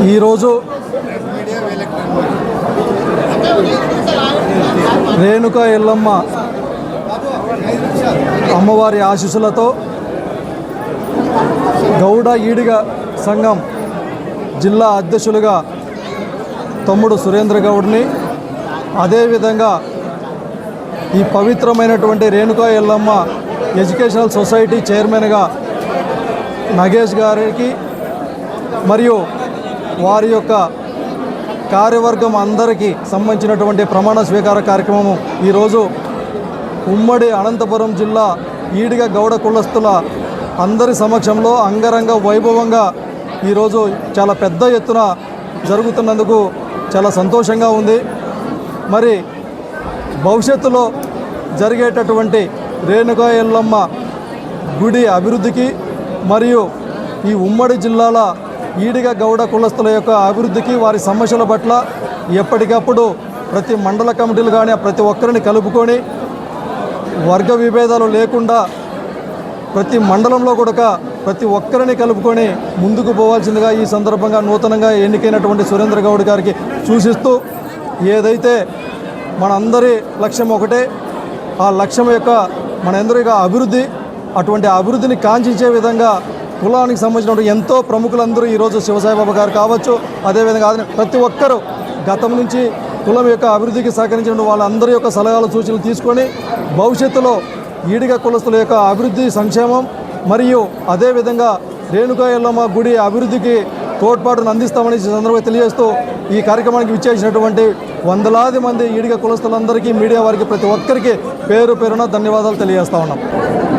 ఈరోజు రేణుకా ఎల్లమ్మ అమ్మవారి ఆశీస్సులతో గౌడ ఈడిగ సంఘం జిల్లా అధ్యక్షులుగా తమ్ముడు సురేంద్ర గౌడ్ని, అదేవిధంగా ఈ పవిత్రమైనటువంటి రేణుకా ఎల్లమ్మ ఎడ్యుకేషనల్ సొసైటీ చైర్మన్గా నగేష్ గారికి మరియు వారి యొక్క కార్యవర్గం అందరికీ సంబంధించినటువంటి ప్రమాణ స్వీకార కార్యక్రమము ఈరోజు ఉమ్మడి అనంతపురం జిల్లా ఈడిగ గౌడ కులస్తుల అందరి సమక్షంలో అంగరంగ వైభవంగా ఈరోజు చాలా పెద్ద ఎత్తున జరుగుతున్నందుకు చాలా సంతోషంగా ఉంది. మరి భవిష్యత్తులో జరిగేటటువంటి రేణుకా ఎల్లమ్మ గుడి అభివృద్ధికి మరియు ఈ ఉమ్మడి జిల్లాల ఈడిగ గౌడ కులస్తుల యొక్క అభివృద్ధికి, వారి సమస్యల పట్ల ఎప్పటికప్పుడు ప్రతి మండల కమిటీలు కానీ ప్రతి ఒక్కరిని కలుపుకొని వర్గ విభేదాలు లేకుండా ప్రతి మండలంలో కూడా ప్రతి ఒక్కరిని కలుపుకొని ముందుకు పోవాల్సిందిగా ఈ సందర్భంగా నూతనంగా ఎన్నికైనటువంటి సురేంద్ర గౌడ్ గారికి సూచిస్తూ, ఏదైతే మనందరి లక్ష్యం ఒకటే, ఆ లక్ష్యం యొక్క మనందరి అభివృద్ధి, అటువంటి అభివృద్ధిని కాంక్షించే విధంగా కులానికి సంబంధించిన ఎంతో ప్రముఖులందరూ ఈరోజు శివసాయిబాబా గారు కావచ్చు, అదేవిధంగా ప్రతి ఒక్కరూ గతం నుంచి కులం యొక్క అభివృద్ధికి సహకరించిన వాళ్ళందరి యొక్క సలహాలు సూచనలు తీసుకొని భవిష్యత్తులో ఈడిగ కులస్తుల యొక్క అభివృద్ధి, సంక్షేమం మరియు అదేవిధంగా రేణుకా ఎల్లమ్మ గుడి అభివృద్ధికి తోడ్పాటును అందిస్తామని సందర్భంగా తెలియజేస్తూ ఈ కార్యక్రమానికి విచ్చేసినటువంటి వందలాది మంది ఈడిగ కులస్తులందరికీ, మీడియా వారికి ప్రతి ఒక్కరికి పేరు పేరున ధన్యవాదాలు తెలియజేస్తా ఉన్నాం.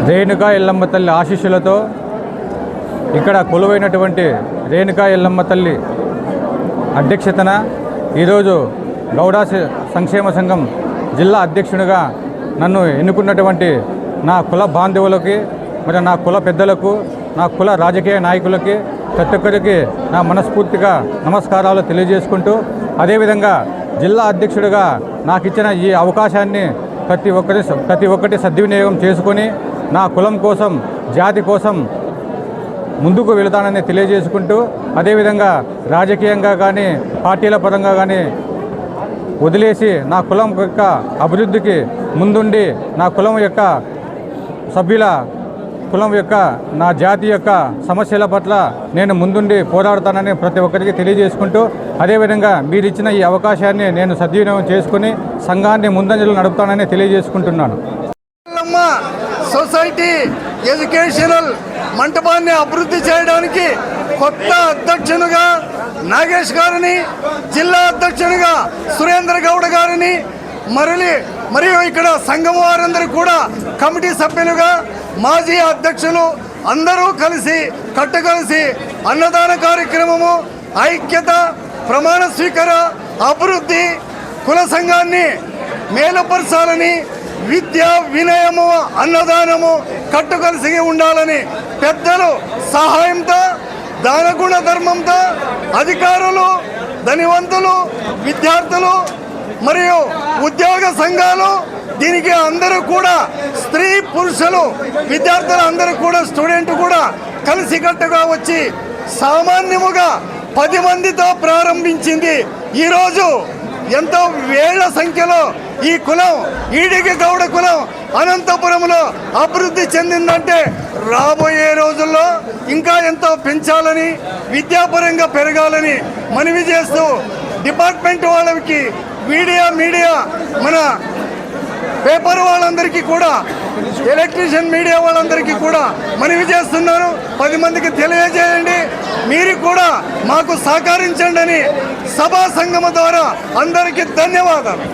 రేణుకా ఎల్లమ్మ తల్లి ఆశీస్సులతో ఇక్కడ కొలువైనటువంటి రేణుకా ఎల్లమ్మ తల్లి అధ్యక్షతన ఈరోజు గౌడ సంక్షేమ సంఘం జిల్లా అధ్యక్షునిగా నన్ను ఎన్నుకున్నటువంటి నా కుల బాంధవులకి, మరి నా కుల పెద్దలకు, నా కుల రాజకీయ నాయకులకి, ప్రతి ఒక్కరికి నా మనస్ఫూర్తిగా నమస్కారాలు తెలియజేసుకుంటూ, అదేవిధంగా జిల్లా అధ్యక్షుడిగా నాకు ఇచ్చిన ఈ అవకాశాన్ని ప్రతి ఒక్కటి సద్వినియోగం చేసుకొని నా కులం కోసం, జాతి కోసం ముందుకు వెళతానని తెలియజేసుకుంటూ, అదేవిధంగా రాజకీయంగా కానీ పార్టీల పరంగా కానీ వదిలేసి నా కులం యొక్క అభివృద్ధికి ముందుండి నా కులం యొక్క సభ్యుల కులం యొక్క నా జాతి యొక్క సమస్యల పట్ల నేను ముందుండి పోరాడుతానని ప్రతి ఒక్కరికి తెలియజేసుకుంటూ, అదేవిధంగా మీరు ఇచ్చిన ఈ అవకాశాన్ని నేను సద్వినియోగం చేసుకుని సంఘాన్ని ముందంజలు నడుపుతానని తెలియజేసుకుంటున్నాను. సొసైటీ ఎడ్యుకేషనల్ మంటపాన్ని అభివృద్ధి చేయడానికి కొత్త అధ్యక్షునిగా నాగేష్ గారిని, జిల్లా అధ్యక్షునిగా సురేంద్ర గౌడ్ గారిని, మరియు ఇక్కడ సంఘం వారందరూ కూడా కమిటీ సభ్యులుగా మాజీ అధ్యక్షులు అందరూ కలిసి అన్నదాన కార్యక్రమము, ఐక్యత, ప్రమాణ స్వీకార, అభివృద్ధి, కుల సంఘాన్ని మేలుపరచాలని, విద్య, వినయము, అన్నదానము కట్టుకలిసి ఉండాలని పెద్దలు సహాయంతో, దానగుణ ధర్మంతో అధికారులు, ధనివంతులు, విద్యార్థులు మరియు ఉద్యోగ సంఘాలు, దీనికి అందరూ కూడా స్త్రీ పురుషులు విద్యార్థులు అందరూ కూడా స్టూడెంట్ కూడా కలిసికట్టుగా వచ్చి సామాన్యముగా 10 మందితో ప్రారంభించింది. ఈరోజు ఎంతో వేల సంఖ్యలో ఈ కులం, ఈడిగ గౌడ కులం అనంతపురంలో అభివృద్ధి చెందిందంటే రాబోయే రోజుల్లో ఇంకా ఎంతో పెంచాలని, విద్యాపరంగా పెరగాలని మనవి చేస్తూ, డిపార్ట్మెంట్ వాళ్ళకి, మీడియా మన పేపర్ వాళ్ళందరికీ కూడా, ఎలక్ట్రీషియన్ మీడియా వాళ్ళందరికీ కూడా మనవి చేస్తున్నాను. 10 మందికి తెలియజేయండి, మీరు కూడా మాకు సహకరించండి అని సభా సంఘం ద్వారా అందరికీ ధన్యవాదాలు.